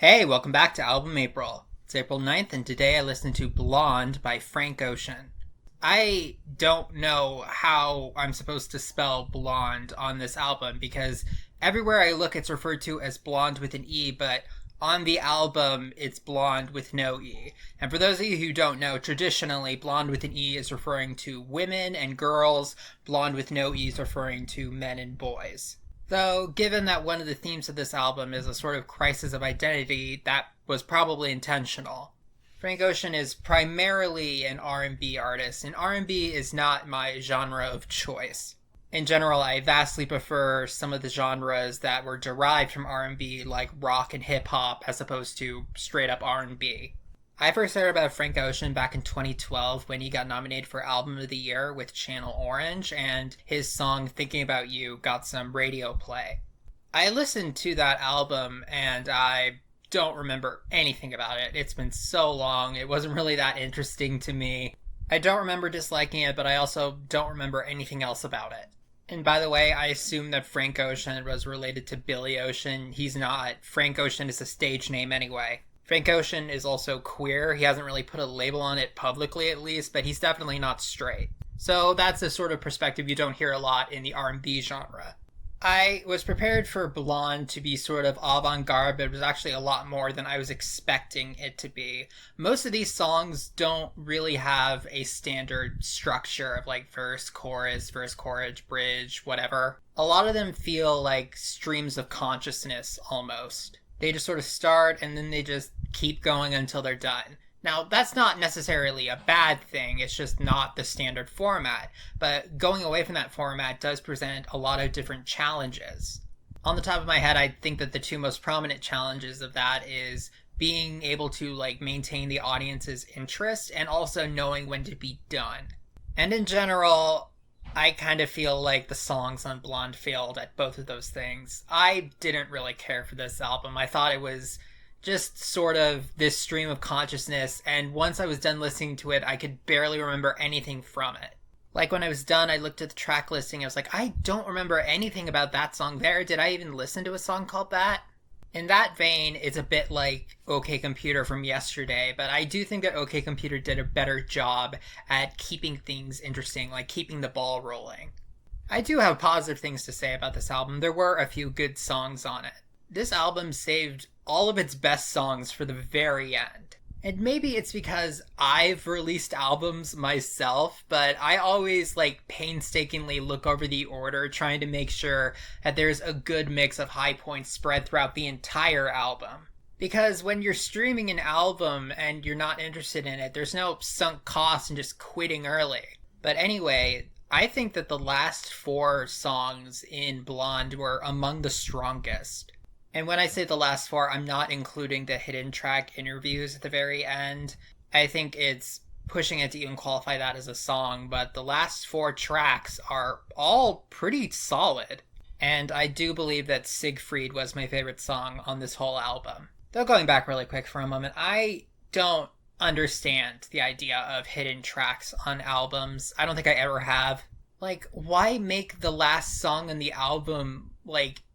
Hey, welcome back to Album April. It's April 9th, and today I listened to Blonde by Frank Ocean. I don't know how I'm supposed to spell blonde on this album because everywhere I look it's referred to as blonde with an E, but on the album it's blonde with no E. And for those of you who don't know, traditionally blonde with an E is referring to women and girls, blonde with no E is referring to men and boys. Though, given that one of the themes of this album is a sort of crisis of identity, that was probably intentional. Frank Ocean is primarily an R&B artist, and R&B is not my genre of choice. In general, I vastly prefer some of the genres that were derived from R&B, like rock and hip-hop, as opposed to straight-up R&B. I first heard about Frank Ocean back in 2012 when he got nominated for Album of the Year with Channel Orange, and his song Thinking About You got some radio play. I listened to that album and I don't remember anything about it. It's been so long, it wasn't really that interesting to me. I don't remember disliking it, but I also don't remember anything else about it. And by the way, I assume that Frank Ocean was related to Billy Ocean. He's not. Frank Ocean is a stage name anyway. Frank Ocean is also queer. He hasn't really put a label on it publicly, at least, but he's definitely not straight. So that's a sort of perspective you don't hear a lot in the R&B genre. I was prepared for Blonde to be sort of avant-garde, but it was actually a lot more than I was expecting it to be. Most of these songs don't really have a standard structure of like verse, chorus, bridge, whatever. A lot of them feel like streams of consciousness almost. They just sort of start and then they just keep going until they're done. Now, that's not necessarily a bad thing, it's just not the standard format, but going away from that format does present a lot of different challenges. On the top of my head, I think that the two most prominent challenges of that is being able to maintain the audience's interest and also knowing when to be done. And in general, I kind of feel like the songs on Blonde failed at both of those things. I didn't really care for this album. I thought it was just sort of this stream of consciousness, and once I was done listening to it, I could barely remember anything from it. Like when I was done, I looked at the track listing, I was like, I don't remember anything about that song there. Did I even listen to a song called that? In that vein, it's a bit like OK Computer from yesterday, but I do think that OK Computer did a better job at keeping things interesting, like keeping the ball rolling. I do have positive things to say about this album. There were a few good songs on it. This album saved all of its best songs for the very end. And maybe it's because I've released albums myself, but I always painstakingly look over the order, trying to make sure that there's a good mix of high points spread throughout the entire album. Because when you're streaming an album and you're not interested in it, there's no sunk cost in just quitting early. But anyway, I think that the last 4 songs in Blonde were among the strongest. And when I say the last 4, I'm not including the hidden track interviews at the very end. I think it's pushing it to even qualify that as a song, but the last 4 tracks are all pretty solid. And I do believe that Siegfried was my favorite song on this whole album. Though going back really quick for a moment, I don't understand the idea of hidden tracks on albums. I don't think I ever have. Why make the last song on the album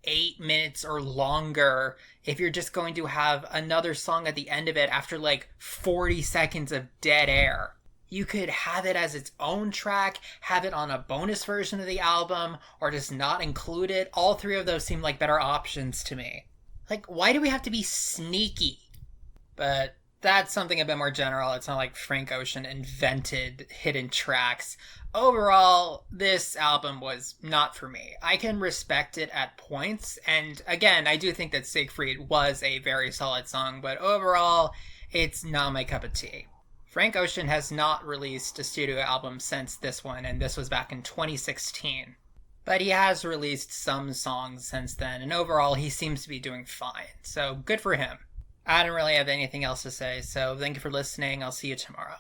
8 minutes or longer if you're just going to have another song at the end of it after 40 seconds of dead air? You could have it as its own track, have it on a bonus version of the album, or just not include it. All 3 of those seem like better options to me. Why do we have to be sneaky? But that's something a bit more general. It's not like Frank Ocean invented hidden tracks. Overall, this album was not for me. I can respect it at points, and again, I do think that Siegfried was a very solid song, but overall, it's not my cup of tea. Frank Ocean has not released a studio album since this one, and this was back in 2016. But he has released some songs since then, and overall, he seems to be doing fine, so good for him. I don't really have anything else to say, so thank you for listening. I'll see you tomorrow.